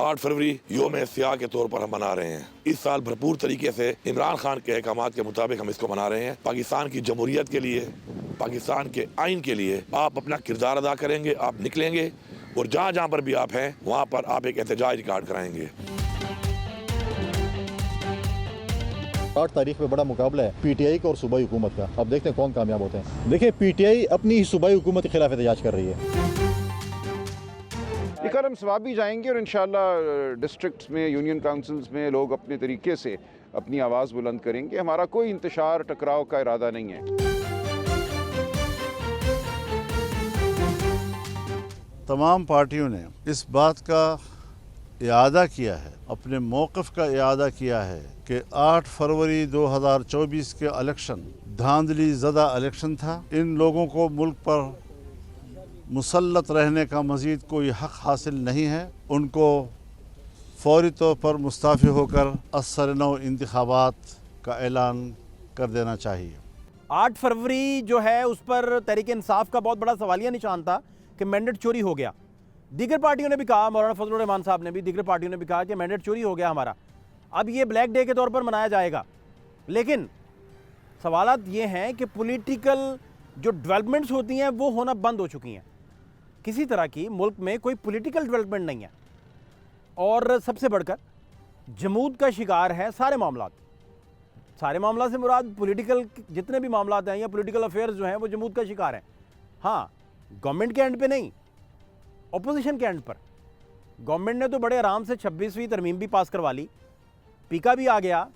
8 फरवरी योम सियाह के तौर पर हम मना रहे हैं। इस साल भरपूर तरीके से इमरान खान के अहकामात के मुताबिक हम इसको मना रहे हैं। पाकिस्तान की जमहूरियत के लिए, पाकिस्तान के आइन के लिए आप अपना किरदार अदा करेंगे, आप निकलेंगे और जहाँ जहाँ पर भी आप हैं वहाँ पर आप एक एहतजाज रिकॉर्ड कराएंगे। 8 तारीख में बड़ा मुकाबला है पीटीआई का और सूबाई हुकूमत का। अब देखते हैं कौन कामयाब होते हैं। देखिए पीटीआई अपनी ही सूबाई हुकूमत के खिलाफ एहतजाज कर रही है। लेकर हम सवाब भी जाएंगे और इंशाल्लाह डिस्ट्रिक्ट्स में, यूनियन काउंसिल्स में लोग अपने तरीके से अपनी आवाज़ बुलंद करेंगे। हमारा कोई इंतशार टकराव का इरादा नहीं है। तमाम पार्टियों ने इस बात का इआदा किया है, अपने मौक़िफ़ का इआदा किया है कि 8 फरवरी 2024 के इलेक्शन धांधली ज़दा इलेक्शन था। इन लोगों को मुल्क पर मुसल्लत रहने का मज़ीद कोई हक़ हासिल नहीं है। उनको फ़ौरी तौर पर मुस्ताफ़ी होकर असर-नौ इंतख़ाबात का ऐलान कर देना चाहिए। 8 फरवरी जो है उस पर तहरीक इंसाफ का बहुत बड़ा सवालिया निशान था कि मैंडेट चोरी हो गया। दीगर पार्टियों ने भी कहा, मौलाना फजलुर रहमान साहब ने भी, दीगर पार्टियों ने भी कहा कि मैंडेट चोरी हो गया हमारा, अब ये ब्लैक डे के तौर पर मनाया जाएगा। लेकिन सवालात ये हैं कि पॉलिटिकल जो डेवलपमेंट्स होती हैं वो होना बंद हो चुकी हैं। किसी तरह की मुल्क में कोई पॉलिटिकल डेवलपमेंट नहीं है और सबसे बढ़कर जमूद का शिकार है सारे मामलात। सारे मामला से मुराद पॉलिटिकल जितने भी मामलात हैं या पॉलिटिकल अफेयर्स जो हैं वो जमूद का शिकार हैं। हाँ, गवर्नमेंट के एंड पे नहीं, ऑपोजिशन के एंड पर। गवर्नमेंट ने तो बड़े आराम से 26वीं तरमीम भी पास करवा ली, पीका भी आ गया।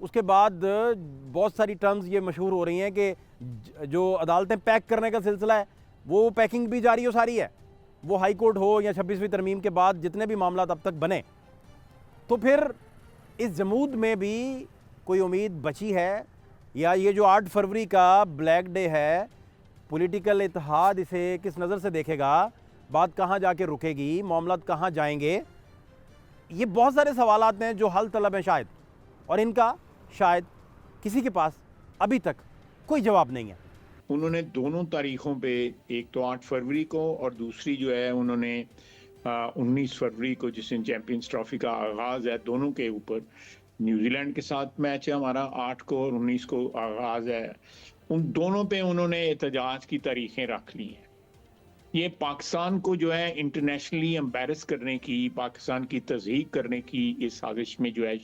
उसके बाद बहुत सारी टर्म्स ये मशहूर हो रही हैं कि जो अदालतें पैक करने का सिलसिला है वो पैकिंग भी जारी हो सारी है। वो हाई कोर्ट हो या 26वीं तरमीम के बाद जितने भी मामला अब तक बने, तो फिर इस जमूद में भी कोई उम्मीद बची है? या ये जो 8 फरवरी का ब्लैक डे है, पॉलिटिकल इत्तेहाद इसे किस नज़र से देखेगा? बात कहाँ जाके रुकेगी? मामलात कहाँ जाएंगे? ये बहुत सारे सवालात हैं जो हल तलब हैं शायद, और इनका शायद किसी के पास अभी तक कोई जवाब नहीं है। उन्होंने दोनों तारीखों पे, एक तो 8 फरवरी को और दूसरी जो है उन्होंने 19 फरवरी को, जिस दिन चैंपियंस ट्रॉफी का आगाज़ है, दोनों के ऊपर न्यूजीलैंड के साथ मैच है हमारा, 8 को और 19 को आगाज़ है। उन दोनों पे उन्होंने एहतजाज की तारीखें रख ली हैं। ये पाकिस्तान को जो है इंटरनेशनली एम्बेरस करने की, पाकिस्तान की तज़हीक करने की इस साजिश में जो है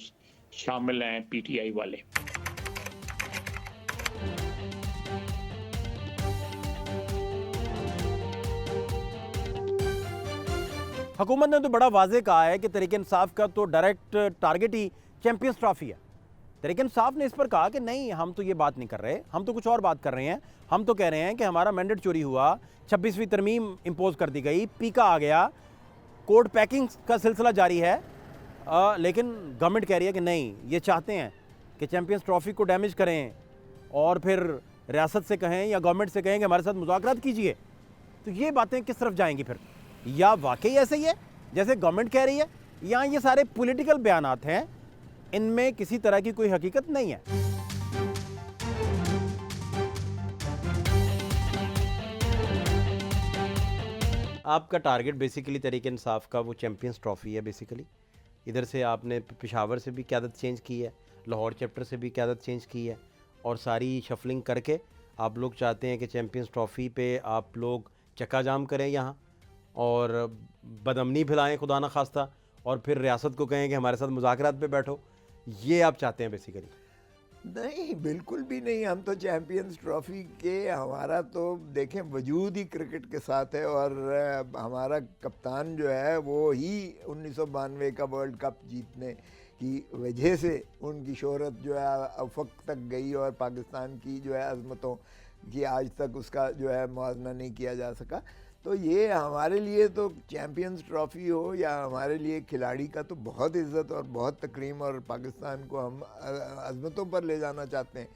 शामिल हैं पीटीआई वाले। हुकूमत ने तो बड़ा वाज़े कहा है कि तहरीक इंसाफ का तो डायरेक्ट टारगेट ही चैंपियंस ट्रॉफी है। तहरीक इंसाफ ने इस पर कहा कि नहीं, हम तो ये बात नहीं कर रहे, हम तो कुछ और बात कर रहे हैं। हम तो कह रहे हैं कि हमारा मैंडेट चोरी हुआ, 26वीं तरमीम इम्पोज कर दी गई, पीका आ गया, कोर्ट पैकिंग का सिलसिला जारी है। लेकिन गवर्नमेंट कह रही है कि नहीं, ये चाहते हैं कि चैंपियंस ट्रॉफी को डैमेज करें और फिर रियासत से कहें या गवर्नमेंट से कहें कि हमारे साथ मुज़ाकरात कीजिए। तो ये बातें किस तरफ जाएंगी फिर? या वाकई ऐसे ही है जैसे गवर्नमेंट कह रही है, या ये सारे पॉलिटिकल बयानात हैं, इनमें किसी तरह की कोई हकीकत नहीं है? आपका टारगेट बेसिकली तहरीक इंसाफ का वो चैंपियंस ट्रॉफी है बेसिकली। इधर से आपने पेशावर से भी क़यादत चेंज की है, लाहौर चैप्टर से भी क़यादत चेंज की है, और सारी शफलिंग करके आप लोग चाहते हैं कि चैंपियंस ट्रॉफी पे आप लोग चक्का जाम करें यहाँ और बदअमनी फैलाएं खुदा न खास्ता, और फिर रियासत को कहें कि हमारे साथ मुज़ाकरात पे बैठो। ये आप चाहते हैं बेसिकली? नहीं, बिल्कुल भी नहीं। हम तो चैंपियंस ट्रॉफी के, हमारा तो देखें वजूद ही क्रिकेट के साथ है, और हमारा कप्तान जो है वो ही 1992 का वर्ल्ड कप जीतने की वजह से उनकी शोहरत जो है अफक तक गई, और पाकिस्तान की जो है अज़मतों की आज तक उसका जो है मुआवजा नहीं किया जा सका। तो ये हमारे लिए तो चैंपियंस ट्रॉफ़ी हो या हमारे लिए खिलाड़ी का तो बहुत इज़्ज़त और बहुत तकरीम, और पाकिस्तान को हम अज़मतों पर ले जाना चाहते हैं।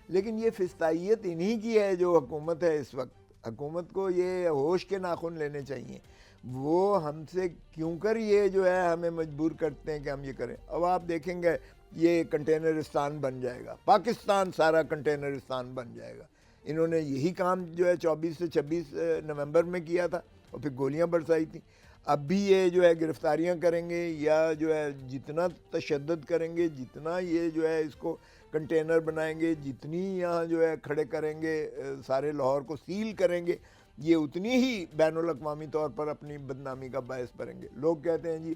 लेकिन ये फिस्तायत इन्हीं की है जो हुकूमत है इस वक्त। हुकूमत को ये होश के नाखून लेने चाहिए। वो हमसे क्यों कर ये जो है हमें मजबूर करते हैं कि हम ये करें। अब आप देखेंगे ये कंटेनरिस्तान बन जाएगा, पाकिस्तान सारा कंटेनरिस्तान बन जाएगा। इन्होंने यही काम जो है 24 से 26 नवंबर में किया था, और फिर गोलियां बरसाई थी। अब भी ये जो है गिरफ्तारियां करेंगे या जो है जितना तशद्दुद करेंगे, जितना ये जो है इसको कंटेनर बनाएंगे, जितनी यहाँ जो है खड़े करेंगे, सारे लाहौर को सील करेंगे, ये उतनी ही बैनुल अक़वामी तौर पर अपनी बदनामी का बायस बनेंगे। लोग कहते हैं जी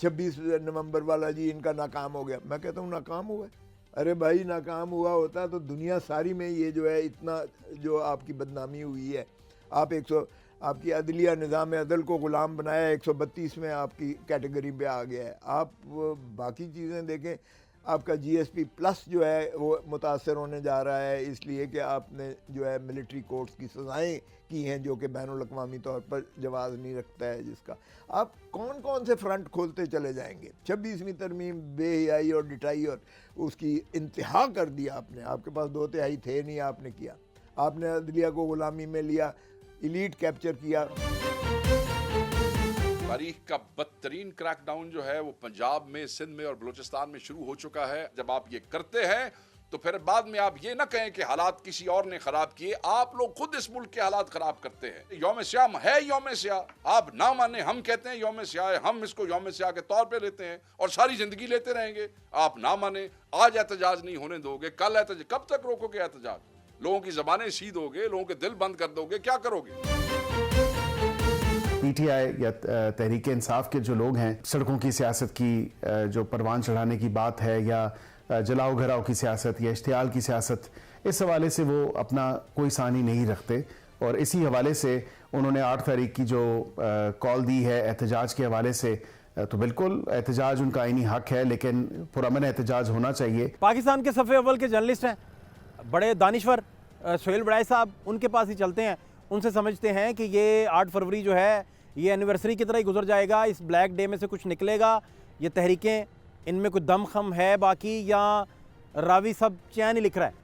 26 नवंबर वाला जी इनका नाकाम हो गया। मैं कहता हूँ नाकाम हुआ है? अरे भाई नाकाम हुआ होता तो दुनिया सारी में ये जो है इतना जो आपकी बदनामी हुई है, आप आपकी अदलिया निज़ाम अदल को ग़ुलाम बनाया, 132 में आपकी कैटेगरी पे आ गया है। आप बाकी चीज़ें देखें, आपका GSP प्लस जो है वो मुतासर होने जा रहा है इसलिए कि आपने जो है मिलिट्री कोर्ट्स की सज़ाएँ की हैं जो कि बैनुल अक़वामी तौर पर जवाज़ नहीं रखता है, जिसका आप कौन कौन से फ्रंट खोलते चले जाएंगे। 26वीं तरमीम बेहयाई और डिटाई और उसकी इंतहा कर दिया आपने। आपके पास 2 तिहाई थे नहीं, आपने किया, आपने अदलिया को ग़ुलामी में लिया, एलीट कैप्चर किया। तारीख का बदतरीन क्रैकडाउन जो है वो पंजाब में, सिंध में और बलूचिस्तान में शुरू हो चुका है। जब आप ये करते हैं तो फिर बाद में आप ये ना कहें कि हालात किसी और ने खराब किए, आप लोग खुद इस मुल्क के हालात खराब करते हैं। यौम स्याम है यौम स्या, आप ना माने, हम कहते हैं यौम स्या है, हम इसको यौम स्या के तौर पे लेते हैं और सारी जिंदगी लेते रहेंगे। आप ना माने, आज एहतजाज नहीं होने दोगे, कल एहतजाज, कब तक रोकोगे एहतजाज? लोगों की जबानें सीधोगे, लोगों के दिल बंद कर दोगे, क्या करोगे? PTI या तहरीक इंसाफ के जो लोग हैं, सड़कों की सियासत की जो परवान चढ़ाने की बात है या जलाओ घराओ की सियासत या इश्तियाल की सियासत, इस हवाले से वो अपना कोई सानी नहीं रखते और इसी हवाले से उन्होंने 8 तारीख की जो कॉल दी है एहतजाज के हवाले से, तो बिल्कुल एहतजाज उनका आईनी हक है, लेकिन पुरअमन एहतजाज होना चाहिए। पाकिस्तान के सफ़े अव्वल के जर्नलिस्ट हैं, बड़े दानिश्वर सोहेल बड़ाई साहब, उनके पास ही चलते हैं, उनसे समझते हैं कि ये 8 फरवरी जो है ये एनिवर्सरी की तरह ही गुजर जाएगा, इस ब्लैक डे में से कुछ निकलेगा, ये तहरीकें इनमें कुछ दम खम है बाकी, या रावी सब चैन ही लिख रहा है।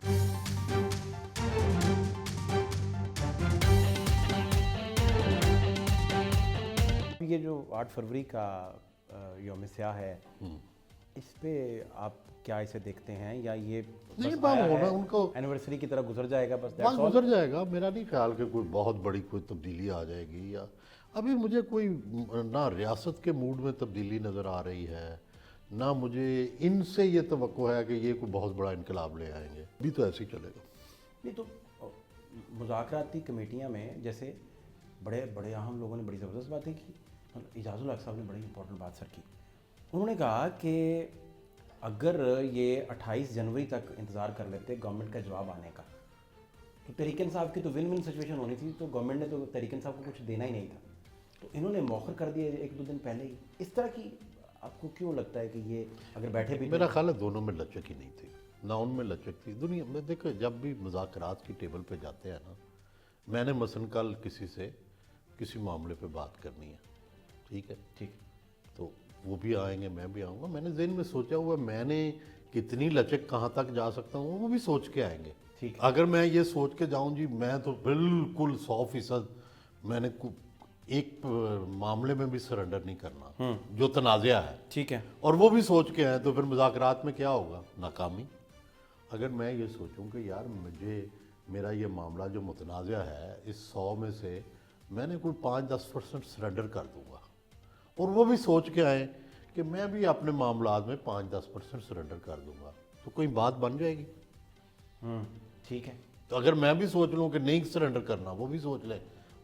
ये जो 8 फरवरी का यौम स्याह है, इस पे आप क्या इसे देखते हैं, या ये नहीं होना उनको एनिवर्सरी की तरह गुजर जाएगा, बस गुजर जाएगा? मेरा नहीं ख्याल कि कोई बहुत बड़ी कोई तब्दीली आ जाएगी, या अभी मुझे कोई ना रियासत के मूड में तब्दीली नज़र आ रही है, ना मुझे इनसे ये तवक्को है कि ये कोई बहुत बड़ा इनकलाब ले आएंगे। अभी तो ऐसे ही चलेगा। नहीं तो मुज़ाकराती कमेटियाँ में जैसे बड़े बड़े अहम लोगों ने बड़ी ज़बरदस्त बातें की। इजाज़ुल हक साहब ने बड़ी इंपॉर्टेंट बात सर की, उन्होंने कहा कि अगर ये 28 जनवरी तक इंतज़ार कर लेते गवर्नमेंट का जवाब आने का, तो तहरीक इंसाफ की तो विन विन सिचुएशन होनी थी, तो गवर्नमेंट ने तो तहरीक इंसाफ को कुछ देना ही नहीं था, तो इन्होंने मौखर कर दिया 1-2 दिन पहले ही। इस तरह की आपको क्यों लगता है कि ये अगर बैठे भी? मेरा ख्याल है दोनों में लचक ही नहीं थी, ना उनमें लचक थी। दुनिया में देखो, जब भी मुज़ाकरात की टेबल पे जाते हैं ना, मैंने मसलन कल किसी से किसी मामले पे बात करनी है, ठीक है, तो वो भी आएंगे, मैं भी आऊँगा, मैंने ज़हन में सोचा हुआ मैंने कितनी लचक कहाँ तक जा सकता हूँ, वो भी सोच के आएंगे। ठीक, अगर मैं ये सोच के जाऊँ जी मैं तो बिल्कुल 100% मैंने एक मामले में भी सरेंडर नहीं करना जो तनाज़ा है, ठीक है, और वो भी सोच के आए, तो फिर मुज़ाकरात में क्या होगा? नाकामी। अगर मैं ये सोचूं कि यार मेरा ये मामला जो मुतनाज़ा है, इस 100 में से मैंने कोई 5-10% सरेंडर कर दूंगा, और वो भी सोच के आए कि मैं भी अपने मामलात में 5-10% सरेंडर कर दूंगा, तो कोई बात बन जाएगी। ठीक है, तो अगर मैं भी सोच लूँ कि नहीं सरेंडर करना, वो भी सोच ले,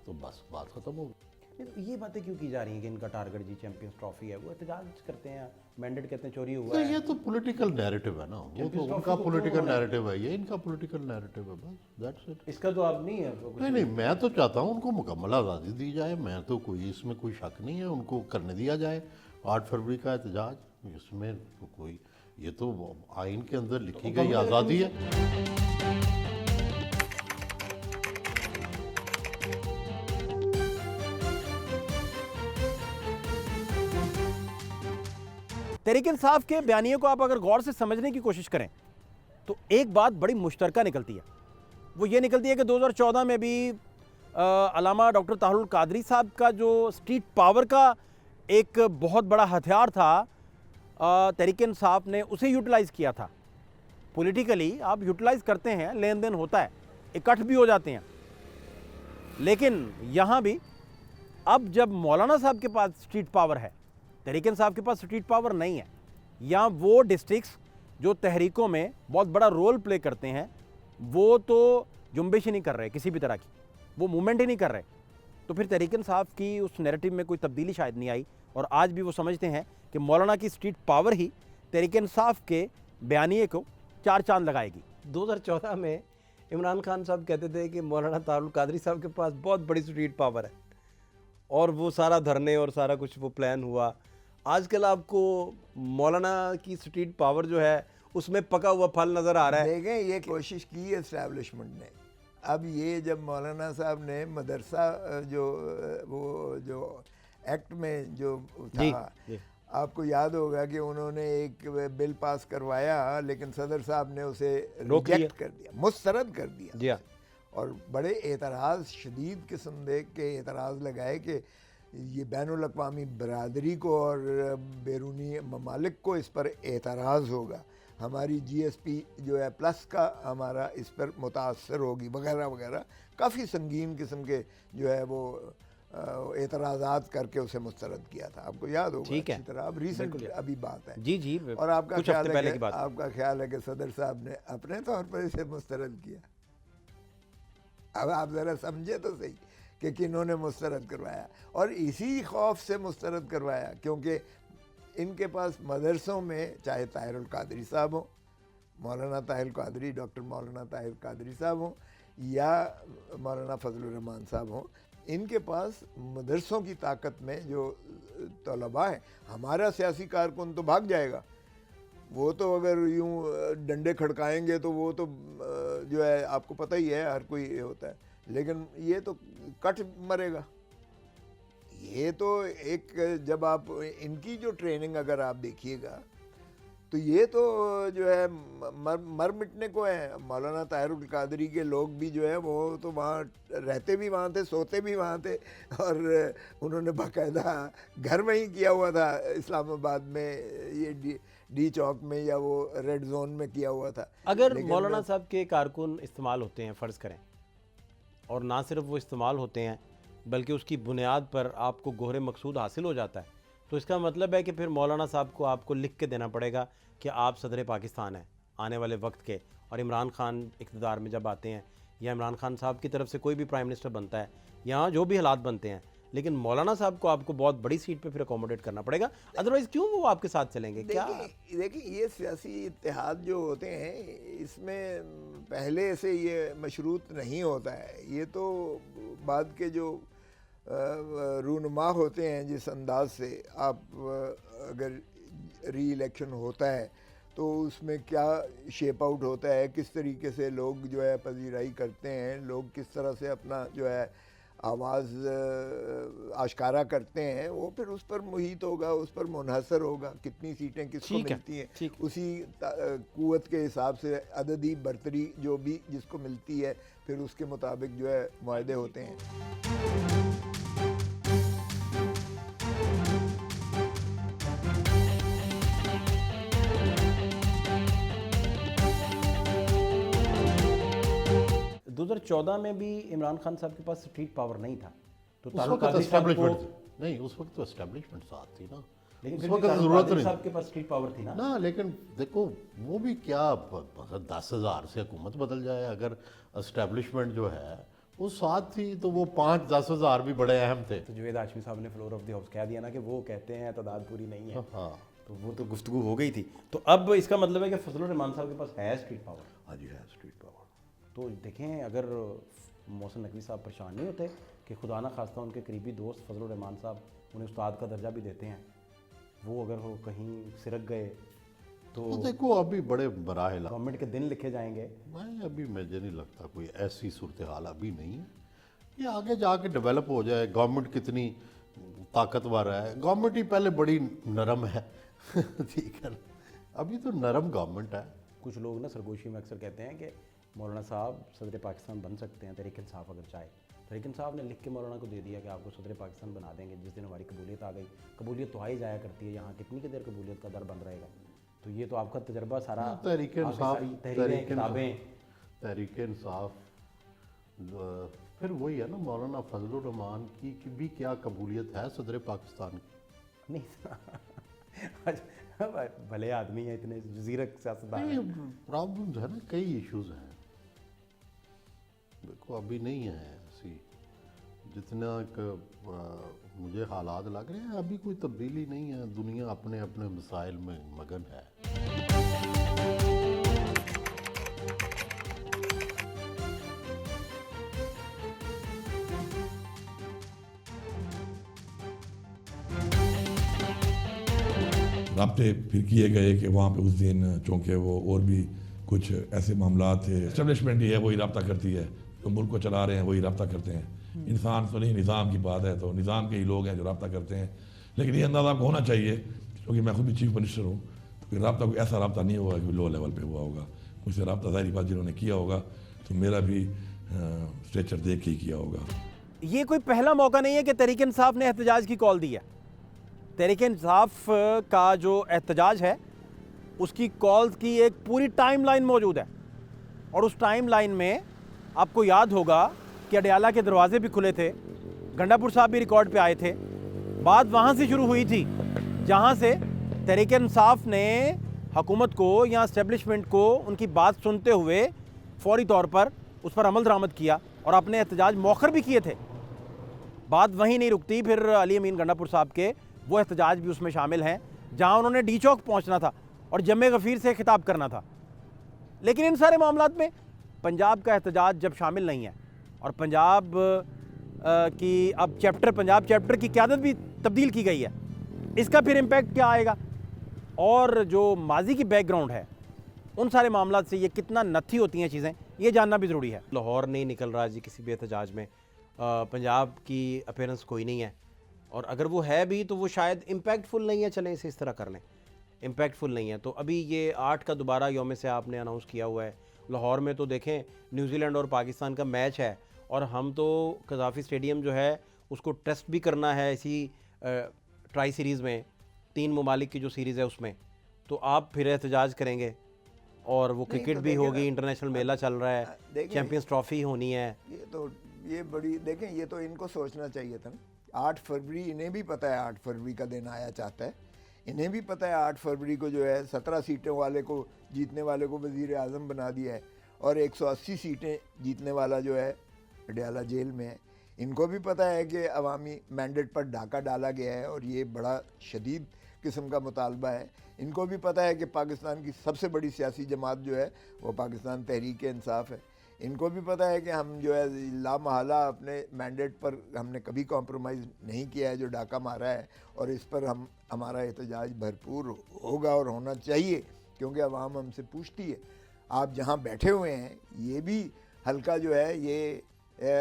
तो बस बात ख़त्म होगी। ये बातें क्यों की जा रही हैं कि इनका टारगेट जी चैंपियंस ट्रॉफी है, वो एहतजाज करते हैं, मैंडेट कहते हैं चोरी हुआ है? ये तो पॉलिटिकल नैरेटिव है ना, वो तो उनका पॉलिटिकल नैरेटिव है, ये इनका पॉलिटिकल नैरेटिव है, बस दैट्स इट। इसका तो आप नहीं है? नहीं, मैं तो चाहता हूँ उनको मुकम्मल आज़ादी दी जाए, मैं तो कोई इसमें कोई शक नहीं है, उनको करने दिया जाए 8 फरवरी का एहतजाज, इसमें तो कोई, ये तो आइन के अंदर लिखी गई आज़ादी है। तहरीक इंसाफ के बयानिए को आप अगर गौर से समझने की कोशिश करें तो एक बात बड़ी मुश्तरका निकलती है, वो ये निकलती है कि 2014 में भी अल्लामा डॉक्टर ताहिरुल कादरी साहब का जो स्ट्रीट पावर का एक बहुत बड़ा हथियार था, तहरीक इंसाफ ने उसे यूटिलाइज़ किया था। पॉलिटिकली आप यूटिलाइज़ करते हैं, लेन देन होता है, इकट्ठ भी हो जाते हैं, लेकिन यहाँ भी अब जब मौलाना साहब के पास स्ट्रीट पावर है, तहरीक इंसाफ के पास स्ट्रीट पावर नहीं है, या वो डिस्ट्रिक्ट्स जो तहरीकों में बहुत बड़ा रोल प्ले करते हैं वो तो जुम्बिश ही नहीं कर रहे किसी भी तरह की, वो मूवमेंट ही नहीं कर रहे, तो फिर तहरीक इंसाफ की उस नैरेटिव में कोई तब्दीली शायद नहीं आई। और आज भी वो समझते हैं कि मौलाना की स्ट्रीट पावर ही तहरीक इंसाफ के बयानिए को 4 चांद लगाएगी। 2014 में इमरान खान साहब कहते थे कि मौलाना तारुल कादरी साहब के पास बहुत बड़ी स्ट्रीट पावर है, और वो सारा धरने और सारा कुछ वो प्लान हुआ। आजकल आपको मौलाना की स्ट्रीट पावर जो है उसमें पका हुआ फल नज़र आ रहा है। देखें, ये कोशिश की है एस्टैब्लिशमेंट ने। अब ये जब मौलाना साहब ने मदरसा जो एक्ट में जो था, आपको याद होगा कि उन्होंने एक बिल पास करवाया, लेकिन सदर साहब ने उसे रिजेक्ट कर दिया, मुस्तरद कर दिया। और बड़े एतराज़, शदीद किस्म के एतराज़ लगाए कि ये बैनुल अक़वामी बरादरी को और बैरूनी ममालिक को इस पर एतराज़ होगा, हमारी GSP जो है प्लस का हमारा इस पर मुतासर होगी, वगैरह वगैरह। काफ़ी संगीन किस्म के जो है वो एतराज़ात करके उसे मुस्तरद किया था, आपको याद होगा ठीक है, अच्छी तरह। अब रिसेंट अभी बात है जी और आपका ख्याल है कि सदर साहब ने अपने तौर पर इसे मुस्तरद किया। अब आप ज़रा समझे तो सही कि किन्होंने मुस्तरद करवाया, और इसी खौफ से मुस्तरद करवाया क्योंकि इनके पास मदरसों में चाहे ताहिरुल कादरी साहब हो, मौलाना ताहिर कादरी, डॉक्टर मौलाना ताहिर कादरी साहब हो, या मौलाना फजलुर रहमान साहब हो, इनके पास मदरसों की ताकत में जो तलबा है, हमारा सियासी कारकुन तो भाग जाएगा, वो तो अगर यूं डंडे खड़काएंगे तो वो तो जो है आपको पता ही है, हर कोई होता है, लेकिन ये तो कट मरेगा। ये तो एक, जब आप इनकी जो ट्रेनिंग अगर आप देखिएगा तो ये तो जो है मर मिटने को है। मौलाना ताहिरुल कादरी के लोग भी जो है वो तो वहाँ रहते भी वहाँ थे, सोते भी वहाँ थे, और उन्होंने बाकायदा घर में ही किया हुआ था, इस्लामाबाद में ये डी चौक में या वो रेड जोन में किया हुआ था। अगर मौलाना साहब के कारकुन इस्तेमाल होते हैं, फ़र्ज़ करें, और ना सिर्फ वो इस्तेमाल होते हैं बल्कि उसकी बुनियाद पर आपको गोहरे मकसूद हासिल हो जाता है, तो इसका मतलब है कि फिर मौलाना साहब को आपको लिख के देना पड़ेगा कि आप सदर पाकिस्तान हैं आने वाले वक्त के, और इमरान खान इक़्तिदार में जब आते हैं या इमरान खान साहब की तरफ से कोई भी प्राइम मिनिस्टर बनता है, यहाँ जो भी हालात बनते हैं, लेकिन मौलाना साहब को आपको बहुत बड़ी सीट पे फिर अकोमोडेट करना पड़ेगा, अदरवाइज़ क्यों वो आपके साथ चलेंगे? क्या देखिए, ये सियासी इत्तेहाद जो होते हैं इसमें पहले से ये मशरूत नहीं होता है, ये तो बाद के जो रूनुमा होते हैं, जिस अंदाज से आप अगर री इलेक्शन होता है तो उसमें क्या शेप आउट होता है, किस तरीके से लोग जो है पजीराई करते हैं, लोग किस तरह से अपना जो है आवाज़ आश्कारा करते हैं, वो फिर उस पर मुहित होगा, उस पर मुनहसर होगा, कितनी सीटें किसको मिलती हैं, उसी कुव्वत के हिसाब से अददी बरतरी जो भी जिसको मिलती है, फिर उसके मुताबिक जो है मुआहदे होते हैं। में भी इमरान खान साहब के पास स्ट्रीट पावर नहीं था, तो उस वक्त एस्टैब्लिशमेंट नहीं, उस वक्त तो एस्टैब्लिशमेंट साथ थी ना, लेकिन उस वक्त जरूरत नहीं साहब के पास स्ट्रीट पावर थी ना, लेकिन देखो वो भी क्या, अगर 10,000 से हुकूमत बदल जाए, अगर एस्टैब्लिशमेंट जो है वो साथ थी तो वो 5-10,000 भी बड़े अहम थे। तो जुवेद हाशमी साहब ने फ्लोर ऑफ द हाउस कह दिया ना कि वो कहते हैं तादाद पूरी नहीं है, हाँ, तो वो तो गुफ्तगू हो गई थी। तो अब इसका मतलब है कि फजलुर रहमान साहब के पास है स्ट्रीट पावर। हाँ जी, है स्ट्रीट पावर। तो देखें, अगर मोहसिन नकवी साहब परेशान नहीं होते कि खुदा ना खास्ता उनके करीबी दोस्त फजलुर रहमान साहब उन्हें उस्ताद का दर्जा भी देते हैं, वो अगर वो कहीं सिरक गए तो देखो अभी बड़े मराहिल गवर्नमेंट के दिन लिखे जाएंगे। अभी मुझे नहीं लगता कोई ऐसी सूरत हाल अभी नहीं है, ये आगे जाके डेवलप हो जाए। गवर्नमेंट कितनी ताकतवर है, गवर्नमेंट ही पहले बड़ी नरम है ठीक है, अभी तो नरम गवर्नमेंट है। कुछ लोग ना सरगोशी में अक्सर कहते हैं कि मौलाना साहब सदर पाकिस्तान बन सकते हैं तहरीक इंसाफ अगर चाहे। तहरीक इंसाफ ने लिख के मौलाना को दे दिया कि आपको सदर पाकिस्तान बना देंगे जिस दिन हमारी कबूलियत आ गई। कबूलियत तो आ ही जाया करती है, यहाँ कितनी की देर कबूलियत का दर बन रहेगा। तो ये तो आपका तजर्बा सारा तहरीक इंसाफ फिर वही है ना, मौलाना फजलुर रहमान की भी क्या कबूलियत है सदर पाकिस्तान की? नहीं भले आदमी है, इतने ज़ीरक सियासतदान नहीं, हैं। प्रॉब्लम्स है ना, कई इश्यूज हैं। देखो अभी नहीं है ऐसी, जितना मुझे हालात लग रहे हैं अभी कोई तब्दीली नहीं है, दुनिया अपने अपने मसाइल में मगन है। राब्ते फिर किए गए कि वहाँ पे उस दिन चूँकि वो और भी कुछ ऐसे मामला थे, एस्टेब्लिशमेंट ही है वही रब्ता करती है, जो मुल्क को चला रहे हैं वही रब्ता करते हैं। इंसान तो नहीं, निज़ाम की बात है तो निज़ाम के ही लोग हैं जो रब्ता करते हैं। लेकिन ये अंदाज़ा आपको होना चाहिए, क्योंकि मैं खुद भी चीफ मिनिस्टर हूँ, तो कोई रब्ता कोई ऐसा रब्ता नहीं हुआ कि लो लेवल पर हुआ होगा। मुझसे रब्ता ज़ाहिर बात जिन्होंने किया होगा तो मेरा भी स्ट्रेचर देख के ही किया होगा। ये कोई पहला मौका नहीं है कि तहरीक इंसाफ ने एहतजाज की कॉल दी है। तहरीक इंसाफ का जो एहतजाज है उसकी कॉल्स की एक पूरी टाइमलाइन मौजूद है, और उस टाइमलाइन में आपको याद होगा कि अडयाला के दरवाजे भी खुले थे, गंडापुर साहब भी रिकॉर्ड पे आए थे। बात वहाँ से शुरू हुई थी जहाँ से तहरीक इंसाफ ने हुकूमत को या एस्टेब्लिशमेंट को उनकी बात सुनते हुए फौरी तौर पर उस पर अमल दरामद किया और अपने एहतजाज मौखर भी किए थे। बात वहीं नहीं रुकती, फिर अली अमीन गंडापुर साहब के वो एहतजाज भी उसमें शामिल हैं जहाँ उन्होंने डी चौक पहुँचना था और जम्मे गफ़ीर से खिताब करना था। लेकिन इन सारे मामलात में पंजाब का एहतजाज जब शामिल नहीं है और पंजाब की अब पंजाब चैप्टर की क़यादत भी तब्दील की गई है, इसका फिर इम्पैक्ट क्या आएगा? और जो माजी की बैकग्राउंड है उन सारे मामलात से ये कितना नथी होती हैं चीज़ें, ये जानना भी ज़रूरी है। लाहौर नहीं निकल रहा जी किसी भी एहतजाज में, पंजाब की अपीयरेंस कोई नहीं है, और अगर वो है भी तो वो शायद इम्पैक्टफुल नहीं है। चलें इसे इस तरह कर लें, इम्पैक्टफुल नहीं है। तो अभी ये 8 का दोबारा यौम से आपने अनाउंस किया हुआ है। लाहौर में तो देखें न्यूजीलैंड और पाकिस्तान का मैच है, और हम तो कज़ाफ़ी स्टेडियम जो है उसको टेस्ट भी करना है इसी ट्राई सीरीज़ में, 3 ममालिक की जो सीरीज़ है उसमें। तो आप फिर एहतजाज करेंगे और वो क्रिकेट तो भी होगी, इंटरनेशनल मेला चल रहा है, चैम्पियंस ट्रॉफी होनी है। ये बड़ी देखें, ये तो इनको सोचना चाहिए था ना। 8 फरवरी इन्हें भी पता है 8 फरवरी का दिन आया चाहता है, इन्हें भी पता है 8 फरवरी को जो है 17 सीटों वाले को जीतने वाले को वज़ीर आज़म बना दिया है और 180 सीटें जीतने वाला जो है अडयाला जेल में है। इनको भी पता है कि अवामी मैंडेट पर डाका डाला गया है और ये बड़ा शदीद किस्म का मुतालबा है। इनको भी पता है कि पाकिस्तान की सबसे बड़ी सियासी जमात जो है वो पाकिस्तान तहरीक इंसाफ है। इनको भी पता है कि हम जो है लामहला अपने मैंडेट पर हमने कभी कॉम्प्रोमाइज़ नहीं किया है, जो डाका मारा है, और इस पर हमारा एहतजाज भरपूर होगा और होना चाहिए, क्योंकि अवाम हमसे पूछती है। आप जहाँ बैठे हुए हैं ये भी हल्का जो है ये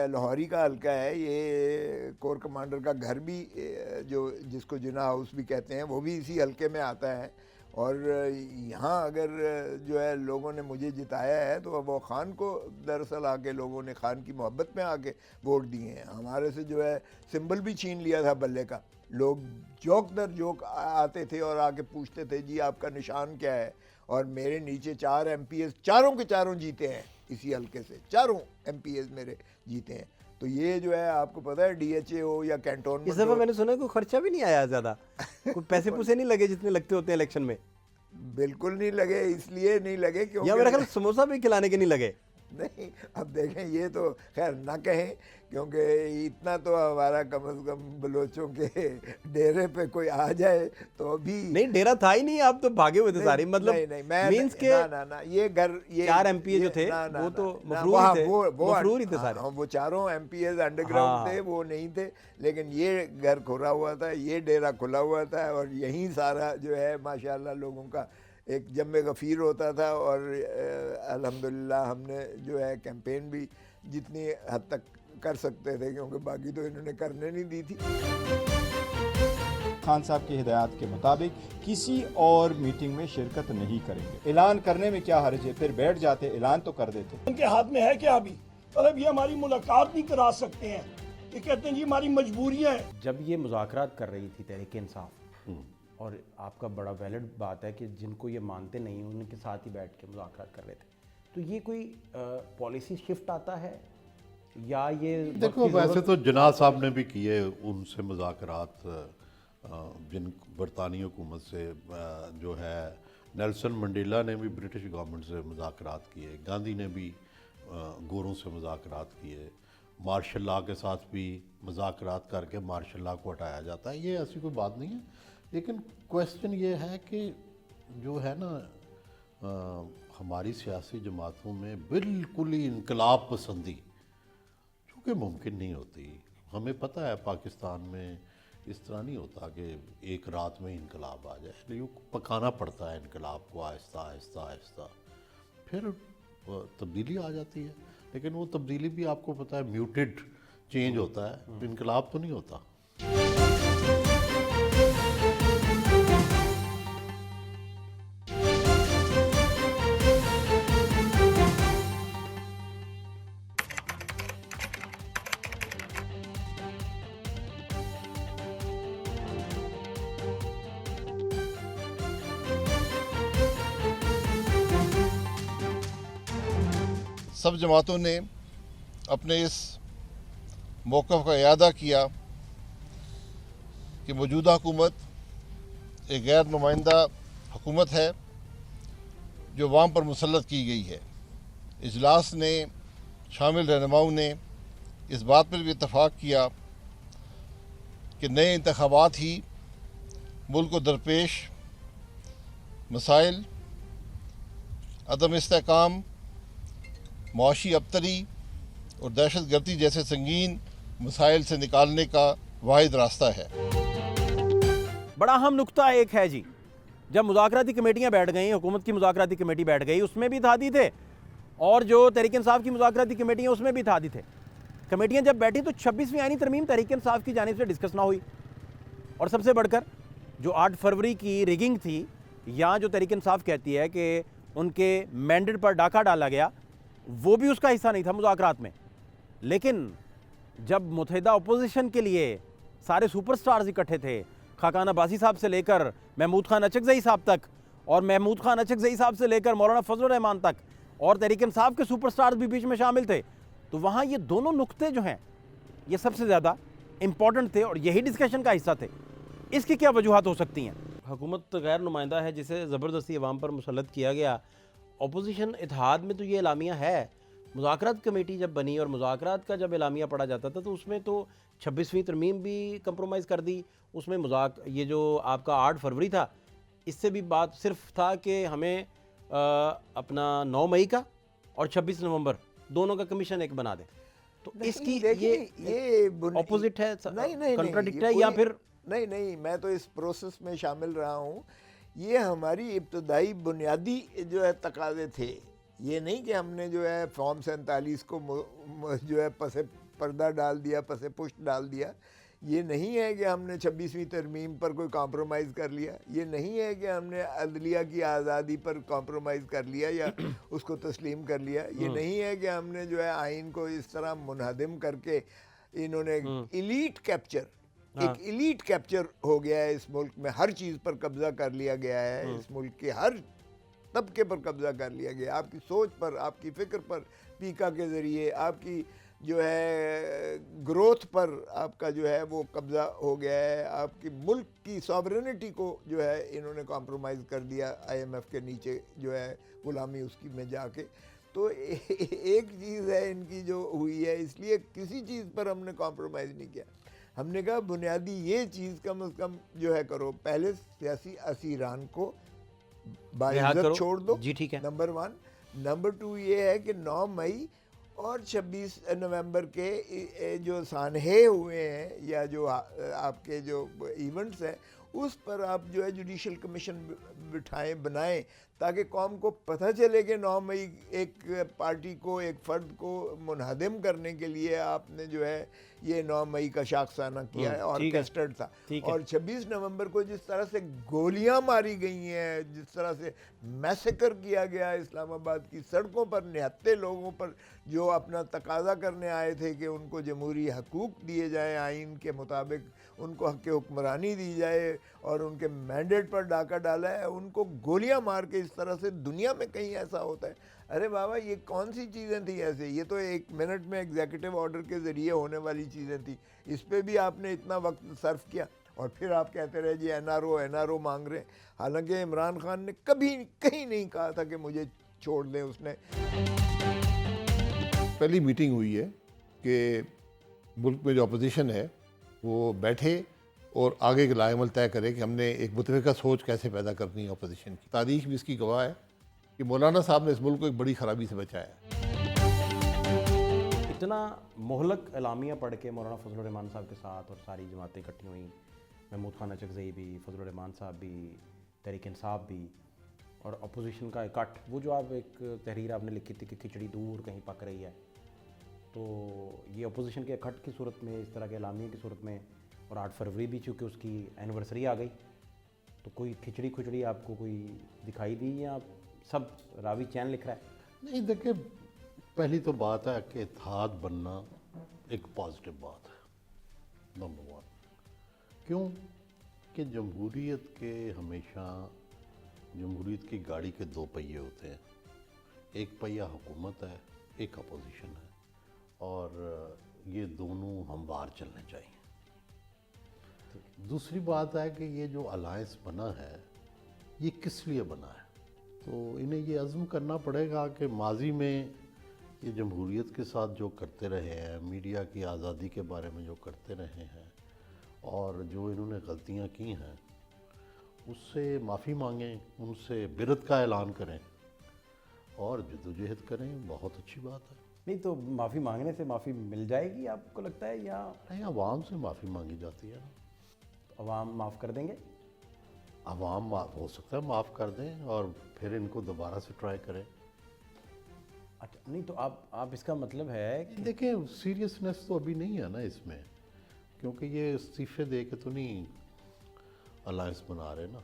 लाहौरी का हल्का है, ये कोर कमांडर का घर भी जो जिसको जिना हाउस भी कहते हैं वो भी इसी हल्के में आता है। और यहाँ अगर जो है लोगों ने मुझे जिताया है तो वो खान को दरअसल आके लोगों ने खान की मोहब्बत में आके वोट दिए हैं। हमारे से जो है सिंबल भी छीन लिया था बल्ले का, लोग जोक दर जोक आते थे और आके पूछते थे जी आपका निशान क्या है, और मेरे नीचे 4 MPs चारों के चारों जीते हैं इसी हल्के से, चारों MPs मेरे जीते हैं। तो ये जो है आपको पता है DHA हो या कैंटोनमेंट, इस दफ़ा मैंने सुना है कोई खर्चा भी नहीं आया ज़्यादा, कोई पैसे पूसे नहीं लगे जितने लगते होते हैं इलेक्शन में। बिल्कुल नहीं लगे, इसलिए नहीं लगे क्योंकि या मेरा ख्याल समोसा भी खिलाने के नहीं लगे। नहीं, अब देखें ये तो खैर ना कहें, क्योंकि इतना तो हमारा कम से कम बलोचों के डेरे पे कोई आ जाए तो भी नहीं, डेरा था ही नहीं, आप तो भागे हुए थे सारे, मतलब मींस के ना ये घर ये 4 MPs जो थे वो तो मफरूर थे, मफरूर ही थे सारे, वो चारों MPs अंडरग्राउंड थे, वो नहीं थे। लेकिन ये घर खुला हुआ था, ये डेरा खुला हुआ था, और यहीं सारा जो है माशाल्लाह लोगों का एक जम्मे गफ़ीर होता था। और अल्हम्दुलिल्लाह हमने जो है कैंपेन भी जितनी हद तक कर सकते थे, क्योंकि बाकी तो इन्होंने करने नहीं दी थी। खान साहब की हिदायत के मुताबिक किसी और मीटिंग में शिरकत नहीं करेंगे। ऐलान करने में क्या हर्ज है, फिर बैठ जाते, ऐलान तो कर देते। उनके हाथ में है क्या अभी, मतलब ये हमारी मुलाकात नहीं करा सकते हैं, ये कहते हैं जी हमारी मजबूरियाँ हैं। जब ये मुज़ाकरात कर रही थी तहरीक इंसाफ, और आपका बड़ा वैलिड बात है कि जिनको ये मानते नहीं उनके साथ ही बैठ के मुज़ाकरात कर रहे थे, तो ये कोई पॉलिसी शिफ्ट आता है या ये देखो वैसे तो जना साहब ने भी किए उनसे मुज़ाकरात, जिन बरतानी हुकूमत से जो है, नेल्सन मंडेला ने भी ब्रिटिश गवर्नमेंट से मुज़ाकरात किए, गांधी ने भी गोरों से मुज़ाकरात किए, मार्शल लॉ के साथ भी मुज़ाकरात करके मार्शल लॉ को हटाया जाता है। ये ऐसी कोई बात नहीं है, लेकिन क्वेश्चन ये है कि जो है ना हमारी सियासी जमातों में बिल्कुल ही इनकलाब पसंदी चूँकि मुमकिन नहीं होती। हमें पता है पाकिस्तान में इस तरह नहीं होता कि एक रात में इनकलाब आ जाए, यूँ पकाना पड़ता है इनकलाब को आहिस्ता आहिस्ता आहिस्ता, फिर तब्दीली आ जाती है। लेकिन वो तब्दीली भी आपको पता है म्यूटेड चेंज होता है, इनकलाब तो नहीं होता। सब जमातों ने अपने इस मौक़िफ़ का इयादा किया कि मौजूदा हुकूमत एक गैर नुमाइंदा हुकूमत है जो अवाम पर मुसल्लत की गई है। इजलास ने शामिल रहनुमाओं ने इस बात पर भी इत्तफ़ाक़ किया कि नए इंतख़ाबात ही मुल्क को दरपेश मसाइल, अदम इस्तेहकाम, मुआशी अबतरी और दहशत गर्दी जैसे संगीन मसाइल से निकालने का वाहिद रास्ता है। बड़ा अहम नुक्ता एक है जी, जब मुज़ाकराती कमेटियां बैठ गई, हुकूमत की मुज़ाकराती कमेटी बैठ गई, उसमें भी इत्तेहादी थे, और जो तहरीक इंसाफ की मुज़ाकराती कमेटियां उसमें भी इत्तेहादी थे। कमेटियां जब बैठी तो 26वीं आईनी तरमीम तहरीक इंसाफ की जानिब से डिस्कस ना हुई, और सबसे बढ़कर जो 8 फरवरी की रिगिंग थी, या जो तहरीक इंसाफ कहती है कि उनके मैंडेट पर डाका डाला गया, वो भी उसका हिस्सा नहीं था मुज़ाकरात में। लेकिन जब मुत्तहिदा अपोजिशन के लिए सारे सुपरस्टार्स इकट्ठे थे, खाकान अब्बासी साहब से लेकर महमूद खान अचकज़ई साहब तक, और महमूद खान अचकज़ई साहब से लेकर मौलाना फजलुर रहमान तक, और तहरीक इंसाफ के सुपरस्टार्स भी बीच में शामिल थे, तो वहाँ ये दोनों नुक्ते जो हैं ये सबसे ज़्यादा इम्पॉर्टेंट थे और यही डिस्कशन का हिस्सा थे। इसकी क्या वजूहत हो सकती हैं? हुकूमत गैर नुमाइंदा है जिसे ज़बरदस्ती अवाम पर मुसल्लत किया गया। अपोजिशन इत्तेहाद में तो ये एलामिया है। मुज़ाकरात कमेटी जब बनी और मुज़ाकरात का जब एलामिया पढ़ा जाता था तो उसमें तो 26वीं तरमीम भी कंप्रोमाइज़ कर दी। उसमें ये जो आपका 8 फरवरी था, इससे भी बात सिर्फ था कि हमें अपना 9 मई का और 26 नवंबर दोनों का कमीशन एक बना दें। तो इसकी ये अपोजिट है, कंट्राडिक्ट है, या फिर नहीं, मैं तो इस प्रोसेस में शामिल रहा हूँ। ये हमारी इब्तदाई बुनियादी जो है तकाज़े थे। ये नहीं कि हमने जो है फॉर्म 47 को जो है पसे पर्दा डाल दिया, पसे पुष्ट डाल दिया। ये नहीं है कि हमने 26वीं तरमीम पर कोई कॉम्प्रोमाइज़ कर लिया। ये नहीं है कि हमने अदलिया की आज़ादी पर कॉम्प्रोमाइज़ कर लिया या उसको तस्लीम कर लिया। ये नहीं है कि हमने जो है आइन को इस तरह मुनहदम करके इन्होंने इलीट कैप्चर, एक इलीट कैप्चर हो गया है इस मुल्क में, हर चीज़ पर कब्ज़ा कर लिया गया है, इस मुल्क के हर तबके पर कब्ज़ा कर लिया गया, आपकी सोच पर, आपकी फ़िक्र पर, पीका के ज़रिए आपकी जो है ग्रोथ पर आपका जो है वो कब्ज़ा हो गया है। आपकी मुल्क की सॉवरेनिटी को जो है इन्होंने कॉम्प्रोमाइज़ कर दिया IMF के नीचे जो है गुलामी उसकी में जाके। तो एक चीज़ है इनकी जो हुई है, इसलिए किसी चीज़ पर हमने कॉम्प्रोमाइज़ नहीं किया। हमने कहा बुनियादी ये चीज़ कम अज़ कम जो है करो, पहले सियासी असीरान को बाइज़्ज़त छोड़ दो, जी ठीक है, नंबर 1। नंबर 2 ये है कि 9 मई और 26 नवंबर के जो सानहे हुए हैं या जो आपके जो इवेंट्स हैं, उस पर आप जो है जुडिशल कमीशन बिठाएं, बनाएं, ताकि कौम को पता चले कि 9 मई एक पार्टी को, एक फ़र्द को मुनहदम करने के लिए आपने जो है ये 9 मई का शाखसाना किया है, ऑर्केस्ट्रेड था। और 26 नवंबर को जिस तरह से गोलियां मारी गई हैं, जिस तरह से मैसेकर किया गया इस्लामाबाद की सड़कों पर, निहत्ते लोगों पर जो अपना तकाजा करने आए थे कि उनको जमहूरी हकूक़ दिए जाएँ, आइन के मुताबिक उनको हक़ हुक्मरानी दी जाए, और उनके मैंडेट पर डाका डाला है, उनको गोलियां मार के इस तरह से दुनिया में कहीं ऐसा होता है? अरे बाबा, ये कौन सी चीज़ें थी ऐसे? ये तो 1 मिनट में एग्जीक्यूटिव ऑर्डर के ज़रिए होने वाली चीज़ें थी। इस पे भी आपने इतना वक्त सर्व किया और फिर आप कहते रहे जी एनआरओ मांग रहे हैं। हालांकि इमरान खान ने कभी कहीं नहीं कहा था कि मुझे छोड़ दें। उसने पहली मीटिंग हुई है कि मुल्क में जो अपोजिशन है वो बैठे और आगे के लाएमल तय करे कि हमने एक मुतफ़िका सोच कैसे पैदा करनी है अपोजिशन की। तारीख भी इसकी गवाह है कि मौलाना साहब ने इस मुल्क को एक बड़ी ख़राबी से बचाया। इतना मोहलक एलामिया पढ़ के मौलाना फजल रहमान साहब के साथ और सारी जमातें इकट्ठी हुई, महमूद खान अचकज़ई भी, फजल रहमान साहब भी, तहरीक इंसाफ भी और अपोजिशन का इकट्ठ। वो जो आप एक तहरीर आपने लिखी थी कि खिचड़ी दूर कहीं पक रही है, तो ये अपोजिशन के इकट्ठ की सूरत में, इस तरह के एलामिया की सूरत में, और 8 फरवरी भी चूँकि उसकी एनिवर्सरी आ गई, तो कोई खिचड़ी आपको कोई दिखाई दी या सब रावी चैन लिख रहा है? नहीं, देखिए, पहली तो बात है कि इत्तेहाद बनना एक पॉजिटिव बात है, नंबर 1। क्यों कि जमहूरियत के हमेशा जमहूरियत की गाड़ी के 2 पहिए होते हैं। एक पहिया हुकूमत है, एक अपोजिशन है, और ये दोनों हमवार चलने चाहिए। दूसरी बात है कि ये जो अलायंस बना है ये किस लिए बना है, तो इन्हें ये अज़्म करना पड़ेगा कि माजी में ये जमहूरियत के साथ जो करते रहे हैं, मीडिया की आज़ादी के बारे में जो करते रहे हैं और जो इन्होंने गलतियां की हैं, उससे माफ़ी मांगें, उनसे बिरत का ऐलान करें और जद्दोजहद करें। बहुत अच्छी बात है। नहीं तो माफ़ी मांगने से माफ़ी मिल जाएगी आपको लगता है, या नहीं, अवाम से माफ़ी मांगी जाती है ना। अवाम माफ़ कर देंगे? अवाम हो सकता है माफ़ कर दें और फिर इनको दोबारा से ट्राई करें। अच्छा, नहीं तो आप इसका मतलब है कि देखिए, सीरियसनेस तो अभी नहीं है ना इसमें, क्योंकि ये इस्तीफे दे के तो नहीं अलायंस बना रहे ना।